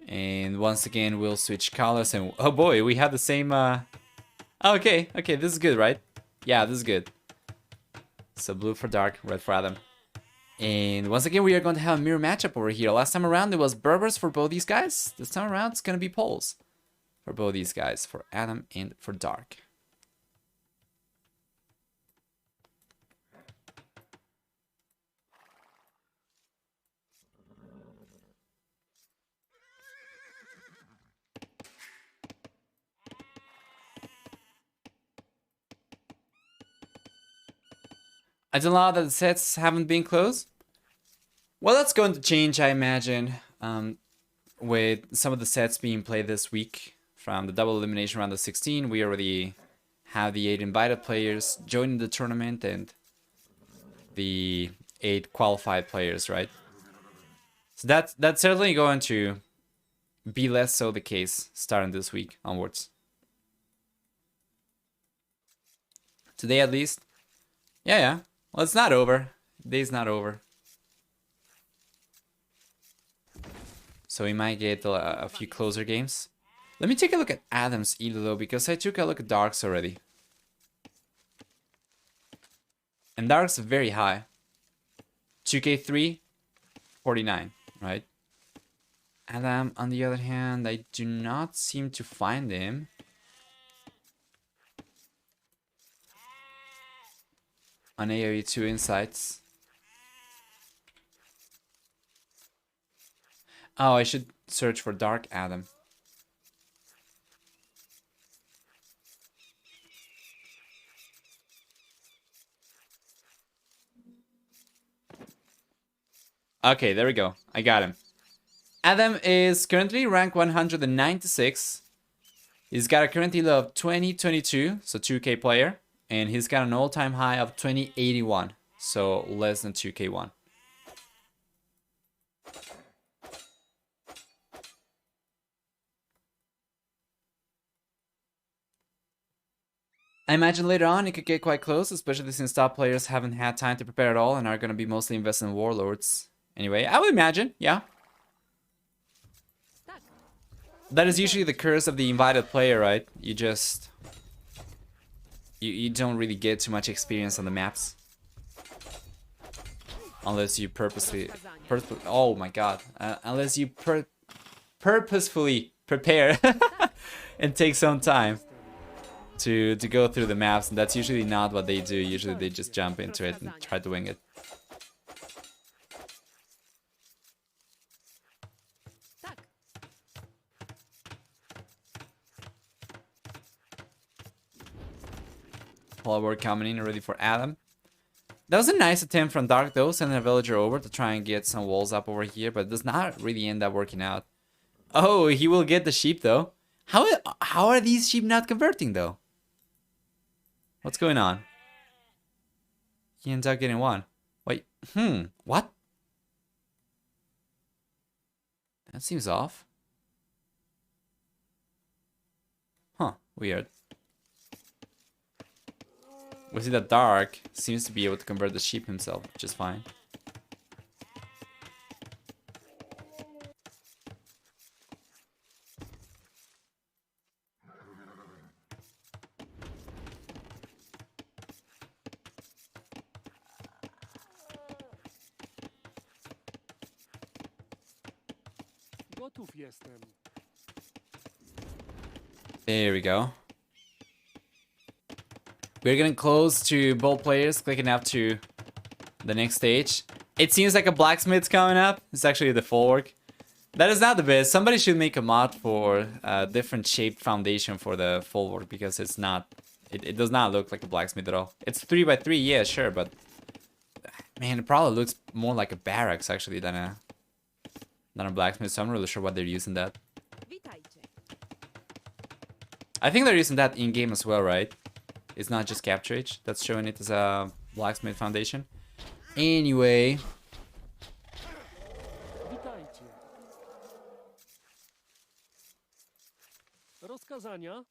And once again, we'll switch colors. And oh boy, we have the same... Okay, this is good, right? Yeah, this is good. So blue for Dark, red for Adam. And once again, we are going to have a mirror matchup over here. Last time around, it was Berbers for both these guys. This time around, it's going to be Poles for both these guys, for Adam and for Dark. I don't know that the sets haven't been closed. Well, that's going to change, I imagine, with some of the sets being played this week. From the double elimination round of 16, we already have the 8 invited players joining the tournament and the 8 qualified players, right? So that's certainly going to be less so the case starting this week onwards. Today, at least. Yeah. Well, it's not over. Day's not over. So we might get a few closer games. Let me take a look at Adam's elo though, because I took a look at Dark's already. And Dark's very high. 2K3, 49, right? Adam, on the other hand, I do not seem to find him. On AoE 2 Insights. Oh, I should search for Dark Adam. Okay, there we go. I got him. Adam is currently rank 196. He's got a current elo of 2022, so 2K player. And he's got an all-time high of 2081, so less than 2K1. I imagine later on it could get quite close, especially since top players haven't had time to prepare at all and are going to be mostly invested in Warlords. Anyway, I would imagine, yeah. That is usually the curse of the invited player, right? You just... You don't really get too much experience on the maps. Unless you purposely... oh my god. Unless you purposefully prepare and take some time to go through the maps. And that's usually not what they do. Usually they just jump into it and try to wing it. Follower coming in already for Adam. That was a nice attempt from Dark though, sending a villager over to try and get some walls up over here, but it does not really end up working out. Oh, he will get the sheep though. How are these sheep not converting though? What's going on? He ends up getting one. Wait, what? That seems off. Huh, weird. We see that Dark seems to be able to convert the sheep himself, which is fine. There we go. We're getting close to both players clicking up to the next stage. It seems like a blacksmith's coming up. It's actually the full work. That is not the best. Somebody should make a mod for a different shaped foundation for the full work, because it's not... It does not look like a blacksmith at all. It's 3x3, yeah, sure, but... Man, it probably looks more like a barracks, actually, than a blacksmith, so I'm not really sure what they're using that. I think they're using that in-game as well, right? It's not just Capture Age that's showing it as a blacksmith foundation. Anyway. Rozkazania.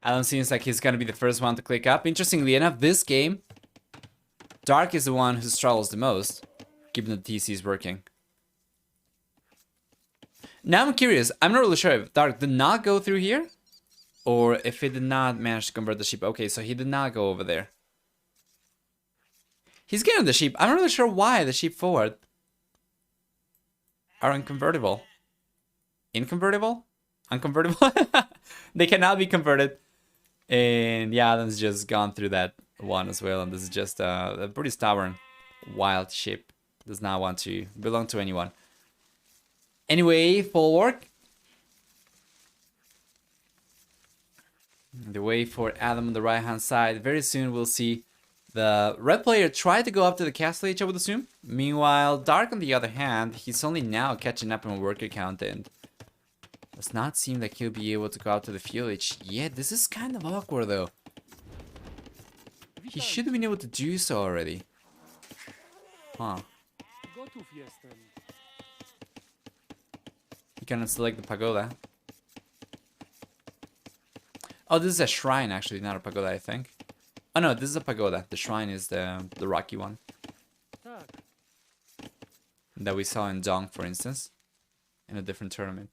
Adam seems like he's gonna be the first one to click up. Interestingly enough, this game, Dark is the one who struggles the most, given that TC is working. Now I'm curious. I'm not really sure if Dark did not go through here, or if he did not manage to convert the sheep. Okay, so he did not go over there. He's getting the sheep. I'm not really sure why the sheep forward are unconvertible. Inconvertible? Unconvertible? They cannot be converted. And yeah, Adam's just gone through that one as well. And this is just a pretty stubborn, wild sheep. Does not want to belong to anyone. Anyway, full work. The way for Adam on the right hand side. Very soon we'll see the red player try to go up to the castle age, I would assume. Meanwhile, Dark on the other hand, he's only now catching up on worker count and does not seem like he'll be able to go out to the field age yet. This is kind of awkward though. He should have been able to do so already. Huh. He cannot select the pagoda. Oh, this is a shrine actually, not a pagoda, I think. Oh no, this is a pagoda. The shrine is the rocky one that we saw in Dong, for instance, in a different tournament.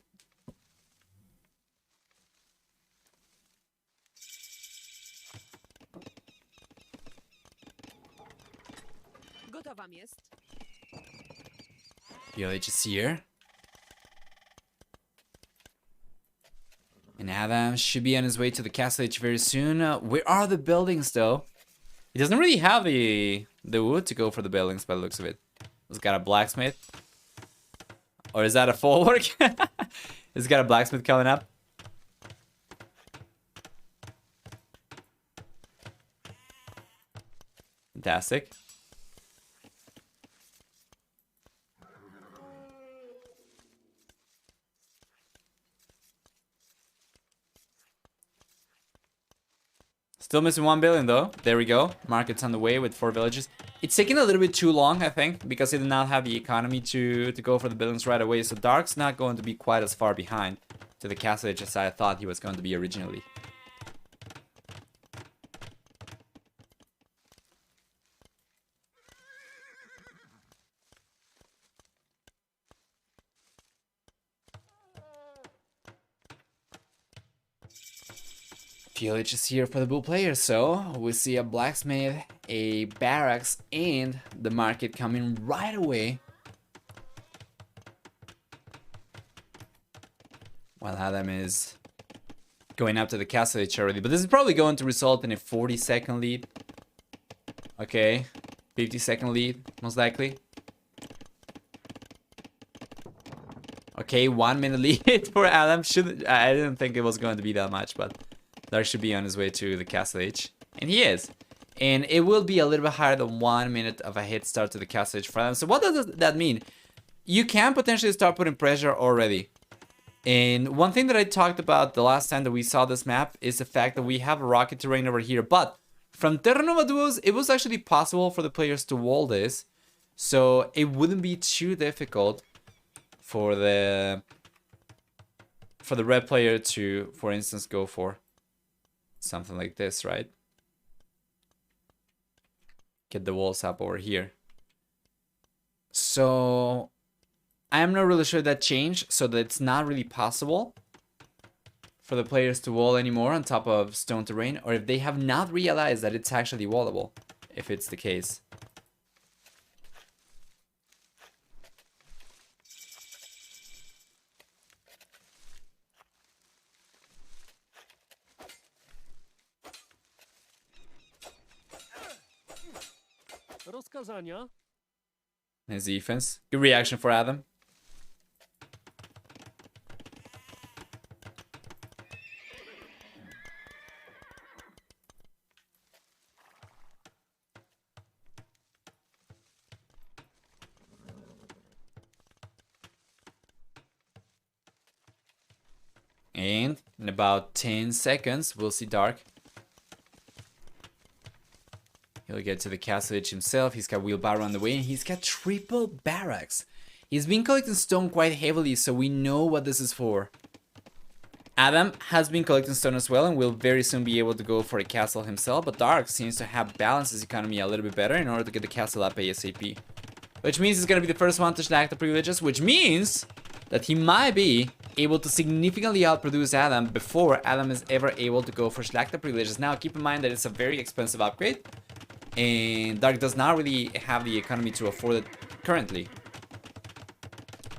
PLH is here. And Adam should be on his way to the castle age very soon. Where are the buildings though? He doesn't really have the wood to go for the buildings by the looks of it. He's got a blacksmith. Or is that a full work? He's got a blacksmith coming up. Fantastic. Still missing 1 billion though. There we go. Market's on the way with 4 villages. It's taking a little bit too long, I think, because he did not have the economy to go for the buildings right away. So Dark's not going to be quite as far behind to the castle age as I thought he was going to be originally. PLH is here for the blue players, so we see a blacksmith, a barracks, and the market coming right away. While Adam is going up to the castle age already, but this is probably going to result in a 40-second lead. Okay, 50-second lead, most likely. Okay, 1 minute lead for Adam. I didn't think it was going to be that much, but Dark should be on his way to the castle age. And he is. And it will be a little bit higher than 1 minute of a head start to the castle age for Adam. So what does that mean? You can potentially start putting pressure already. And one thing that I talked about the last time that we saw this map is the fact that we have a rocket terrain over here. But from Terra Nova Duos, it was actually possible for the players to wall this. So it wouldn't be too difficult for the red player to, for instance, go for something like this, right? Get the walls up over here. So I'm not really sure that changed, so that it's not really possible for the players to wall anymore on top of stone terrain, or if they have not realized that it's actually wallable, if it's the case. Nice defense. Good reaction for Adam. And in about 10 seconds, we'll see Dark. He'll get to the castle age himself. He's got wheelbarrow on the way, and he's got triple barracks. He's been collecting stone quite heavily, so we know what this is for. Adam has been collecting stone as well and will very soon be able to go for a castle himself, but Dark seems to have balanced his economy a little bit better in order to get the castle up ASAP. Which means he's going to be the first one to slack the privileges, which means that he might be able to significantly outproduce Adam before Adam is ever able to go for slack the privileges. Now, keep in mind that it's a very expensive upgrade, and Dark does not really have the economy to afford it currently.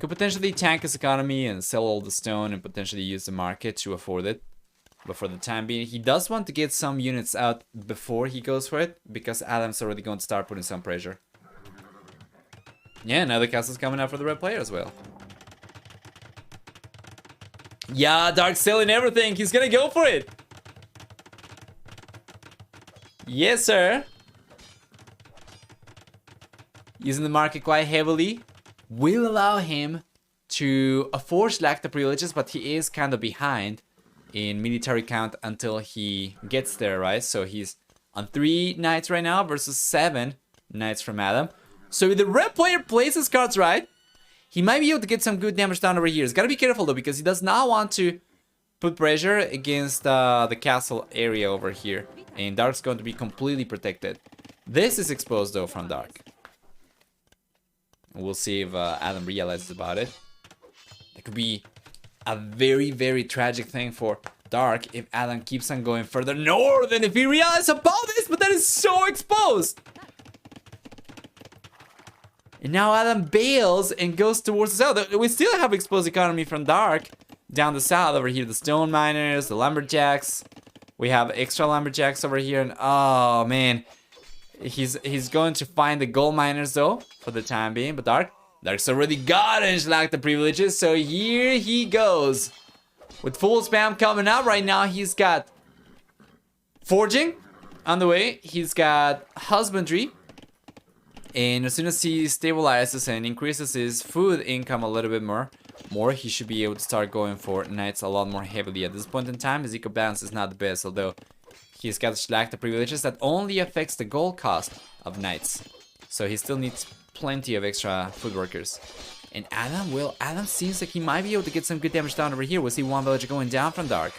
Could potentially tank his economy and sell all the stone and potentially use the market to afford it. But for the time being, he does want to get some units out before he goes for it, because Adam's already going to start putting some pressure. Yeah, now the castle's coming out for the red player as well. Yeah, Dark's selling everything. He's gonna go for it. Yes, sir. Using the market quite heavily will allow him to afford slack the privileges, but he is kind of behind in military count until he gets there, right? So he's on 3 knights right now versus 7 knights from Adam. So if the red player plays his cards right, he might be able to get some good damage down over here. He's gotta be careful though, because he does not want to put pressure against the castle area over here. And Dark's going to be completely protected. This is exposed though from Dark. We'll see if Adam realizes about it. It could be a very, very tragic thing for Dark if Adam keeps on going further north and if he realizes about this, but that is so exposed. And now Adam bails and goes towards the south. We still have exposed economy from Dark down the south over here. The stone miners, the lumberjacks. We have extra lumberjacks over here. And oh man, he's going to find the gold miners though for the time being. But Dark's already got and like the privileges. So here he goes with full spam coming out right now. He's got forging on the way. He's got husbandry. And as soon as he stabilizes and increases his food income a little bit more, he should be able to start going for knights a lot more heavily. At this point in time, his eco balance is not the best, although he's got slack the privileges that only affects the gold cost of knights. So he still needs plenty of extra food workers. And Adam seems like he might be able to get some good damage down over here. We'll see one villager going down from Dark.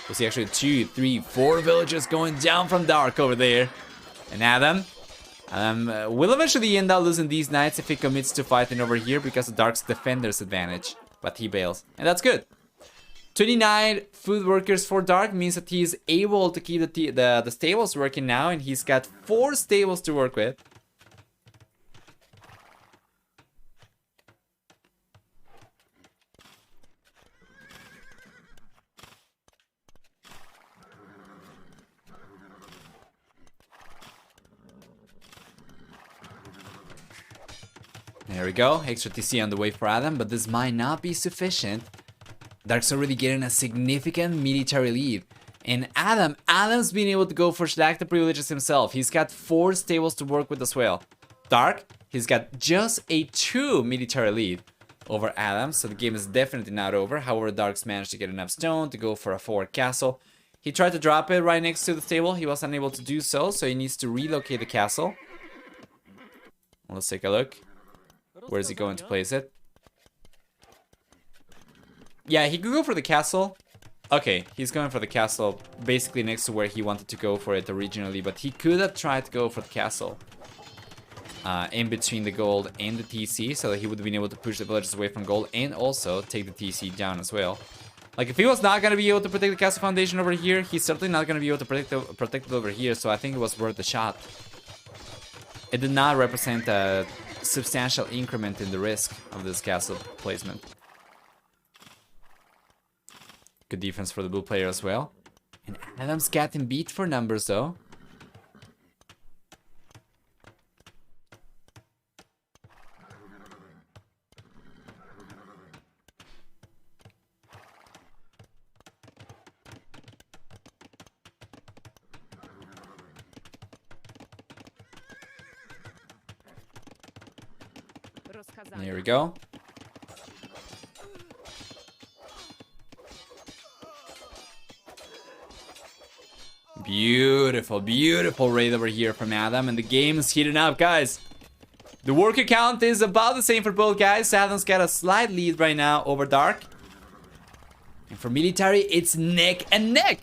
We'll see actually 2, 3, 4 villagers going down from Dark over there. And Adam will eventually end up losing these knights if he commits to fighting over here because of Dark's defender's advantage. But he bails, and that's good. 29 food workers for Dark means that he's able to keep the stables working now, and he's got 4 stables to work with. There we go, extra TC on the way for Adam, but this might not be sufficient. Dark's already getting a significant military lead. And Adam's been able to go for slack the privileges himself. He's got 4 stables to work with as well. Dark, he's got just a 2 military lead over Adam, so the game is definitely not over. However, Dark's managed to get enough stone to go for a forward castle. He tried to drop it right next to the stable. He was unable to do so, so he needs to relocate the castle. Let's take a look. Where is he going to place it? Yeah, he could go for the castle. Okay, he's going for the castle basically next to where he wanted to go for it originally, but he could have tried to go for the castle in between the gold and the TC, so that he would have been able to push the villagers away from gold and also take the TC down as well. Like, if he was not going to be able to protect the castle foundation over here, he's certainly not going to be able to protect it over here, so I think it was worth the shot. It did not represent a substantial increment in the risk of this castle placement. Good defense for the blue player as well. And Adam's getting beat for numbers though. Here we go. Beautiful, beautiful raid over here from Adam, and the game is heating up, guys. The worker count is about the same for both guys. Adam's got a slight lead right now over Dark. And for military, it's neck and neck.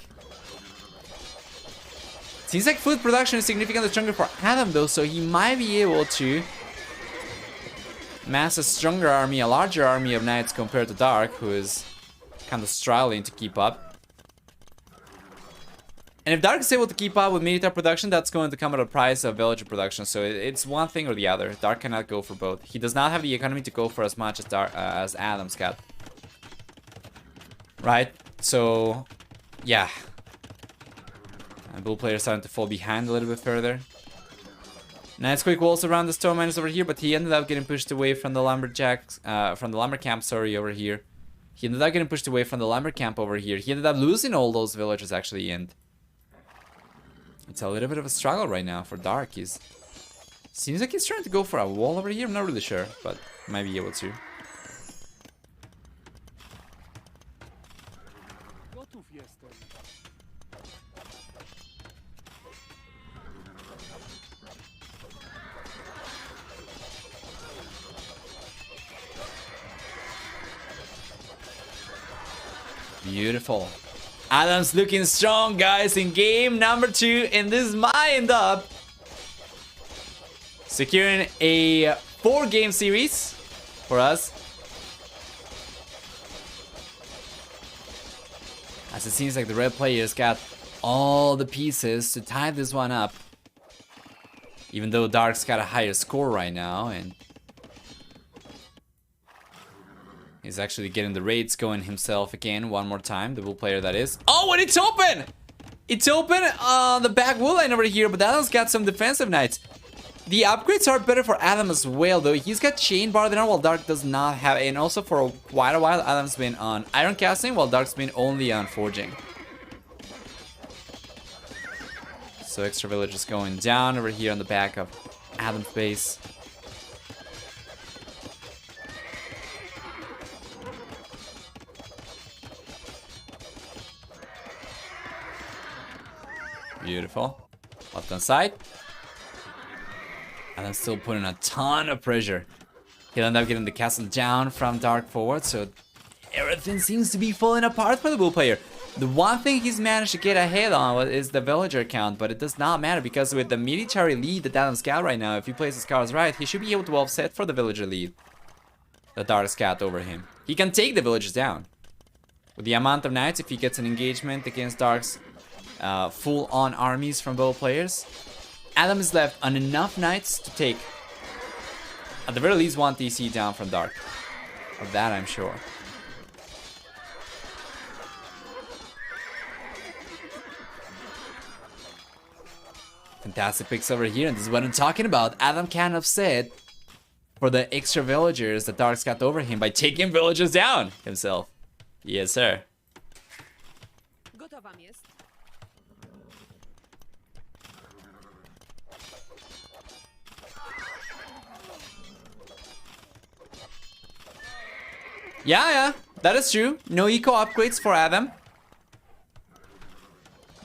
Seems like food production is significantly stronger for Adam though, so he might be able to mass a stronger army, a larger army of knights compared to Dark, who is kind of struggling to keep up. And if Dark is able to keep up with military production, that's going to come at a price of villager production, so it's one thing or the other. Dark cannot go for both. He does not have the economy to go for as much as Adam's got. Right? So, yeah. Blue player starting to fall behind a little bit further. Nice quick walls around the stone miners over here, but he ended up getting pushed away from the lumberjacks, from the lumber camp, sorry, over here. He ended up getting pushed away from the lumber camp over here. He ended up losing all those villagers actually, and it's a little bit of a struggle right now for Dark. Seems like he's trying to go for a wall over here. I'm not really sure, but might be able to. Beautiful. Adam's looking strong, guys, in game number 2, and this might end up securing a 4-game series for us. As it seems like the red players got all the pieces to tie this one up. Even though Dark's got a higher score right now, and he's actually getting the raids going himself again one more time. The blue player, that is. Oh, and it's open! It's open on the back wood line over here, but Adam's got some defensive knights. The upgrades are better for Adam as well, though. He's got chain bar there, while Dark does not have it. And also for quite a while, Adam's been on iron casting, while Dark's been only on forging. So extra villagers going down over here on the back of Adam's base. Beautiful. Left hand side. And I'm still putting a ton of pressure. He'll end up getting the castle down from Dark forward, so everything seems to be falling apart for the blue player. The one thing he's managed to get ahead on is the villager count, but it does not matter because with the military lead that Adam's got right now, if he plays his cards right, he should be able to offset for the villager lead that Dark's got over him. He can take the villagers down. With the amount of knights, if he gets an engagement against Dark's full-on armies from both players, Adam is left on enough knights to take, at the very least, 1 TC down from Dark. Of that, I'm sure. Fantastic picks over here, and this is what I'm talking about. Adam can offset for the extra villagers that Dark's got over him by taking villagers down himself. Yes, sir. Yeah, that is true. No eco upgrades for Adam.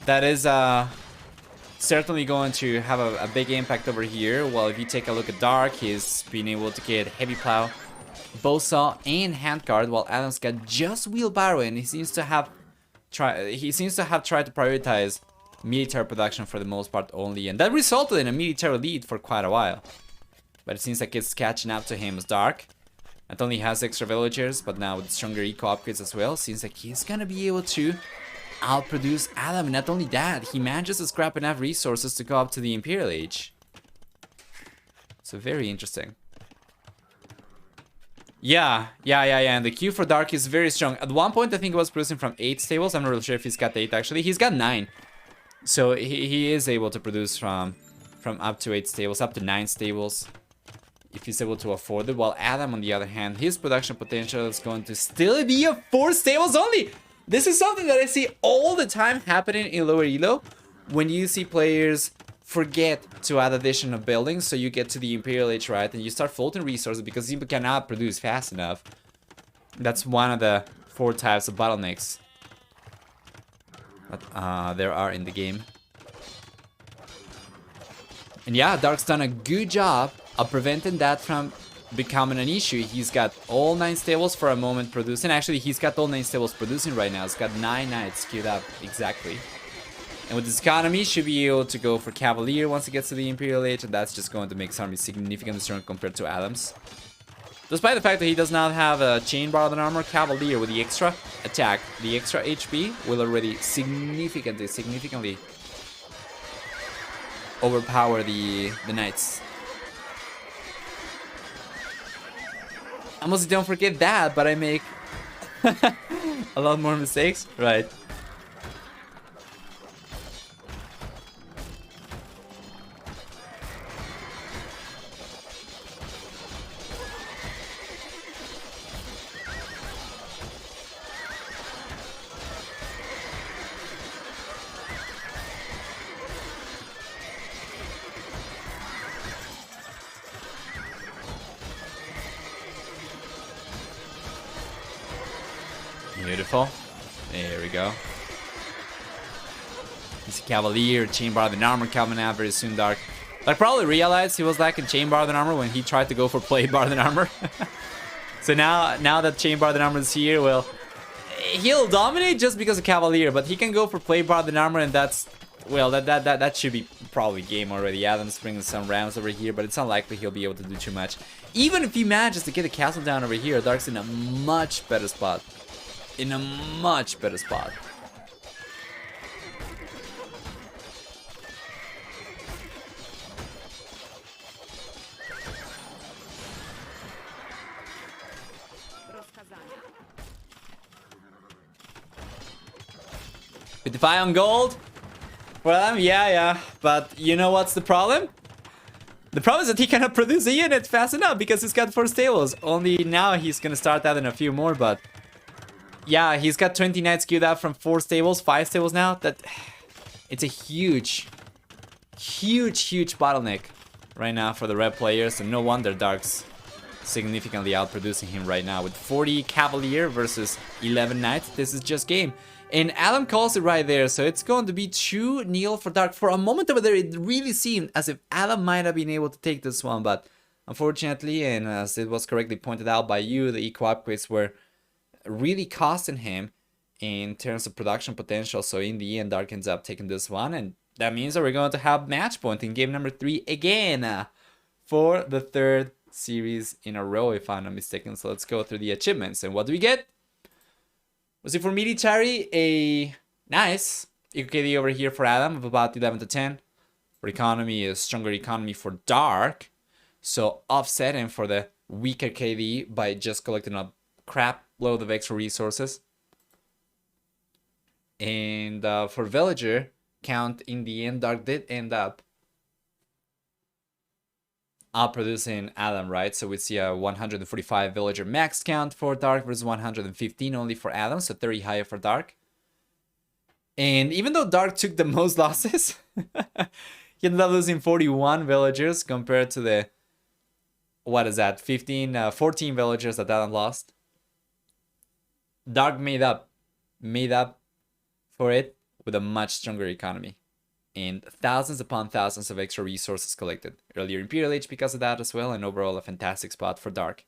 That is certainly going to have a big impact over here. Well, if you take a look at Dark, he's been able to get heavy plow, bowsaw, and handguard, while Adam's got just wheelbarrow, and he seems to have tried to prioritize military production for the most part only, and that resulted in a military lead for quite a while. But it seems like it's catching up to him as Dark not only has extra villagers, but now with stronger eco upgrades as well, seems like he's gonna be able to outproduce Adam. And not only that, he manages to scrap enough resources to go up to the Imperial Age. So very interesting. Yeah, and the queue for Dark is very strong. At one point, I think he was producing from 8 stables. I'm not really sure if he's got 8 actually. He's got 9. So he is able to produce from up to 8 stables, up to 9 stables, if he's able to afford it. While Adam, on the other hand, his production potential is going to still be of 4 stables only. This is something that I see all the time happening in lower elo, when you see players forget to add additional buildings, so you get to the Imperial Age, right, and you start floating resources because you cannot produce fast enough. That's one of the 4 types of bottlenecks that there are in the game. And yeah, Dark's done a good job of preventing that from becoming an issue. He's got all 9 stables for a moment producing. Actually, he's got all 9 stables producing right now. He's got 9 knights queued up, exactly. And with this economy, should be able to go for Cavalier once it gets to the Imperial Age, and that's just going to make his army significantly stronger compared to Adam's. Despite the fact that he does not have a Chain Bar than Armor, Cavalier with the extra attack, the extra HP, will already significantly overpower the Knights. I mostly don't forget that, but I make a lot more mistakes. Right. Beautiful. There we go. He's a Cavalier, Chain Bar than Armor coming out very soon, Dark. Like, probably realized he was lacking Chain Bar than Armor when he tried to go for Plate Bar than Armor. So now that Chain Bar than Armor is here, well, he'll dominate just because of Cavalier, but he can go for Plate Bar than Armor, and that's, well, that should be probably game already. Adam's bringing some rounds over here, but it's unlikely he'll be able to do too much. Even if he manages to get a castle down over here, Dark's in a much better spot. In a much better spot. $55 on gold? Well, yeah, but you know what's the problem? The problem is that he cannot produce a unit fast enough because he's got 4 stables. Only now he's gonna start adding a few more, but yeah, he's got 20 knights queued up from 4 stables, 5 stables now. It's a huge bottleneck right now for the red players, and no wonder Dark's significantly outproducing him right now with 40 Cavalier versus 11 knights. This is just game. And Adam calls it right there, so it's going to be 2-0 for Dark. For a moment over there, it really seemed as if Adam might have been able to take this one, but unfortunately, and as it was correctly pointed out by you, the eco upgrades were really costing him in terms of production potential. So in the end, Dark ends up taking this one, and that means that we're going to have match point in game number 3 again for the 3rd series in a row, if I'm not mistaken. So let's go through the achievements, and what do we get? Was it for military? A nice EKD over here for Adam of about 11 to 10. For economy, a stronger economy for Dark, so offsetting for the weaker KD by just collecting a crap load of extra resources. And for villager count, in the end, Dark did end up outproducing Adam, right? So we see a 145 villager max count for Dark versus 115 only for Adam, so 30 higher for Dark. And even though Dark took the most losses, he ended up losing 41 villagers compared to the, what is that, 14 villagers that Adam lost. Dark made up for it with a much stronger economy and thousands upon thousands of extra resources collected. Earlier Imperial Age because of that as well, and overall a fantastic spot for Dark.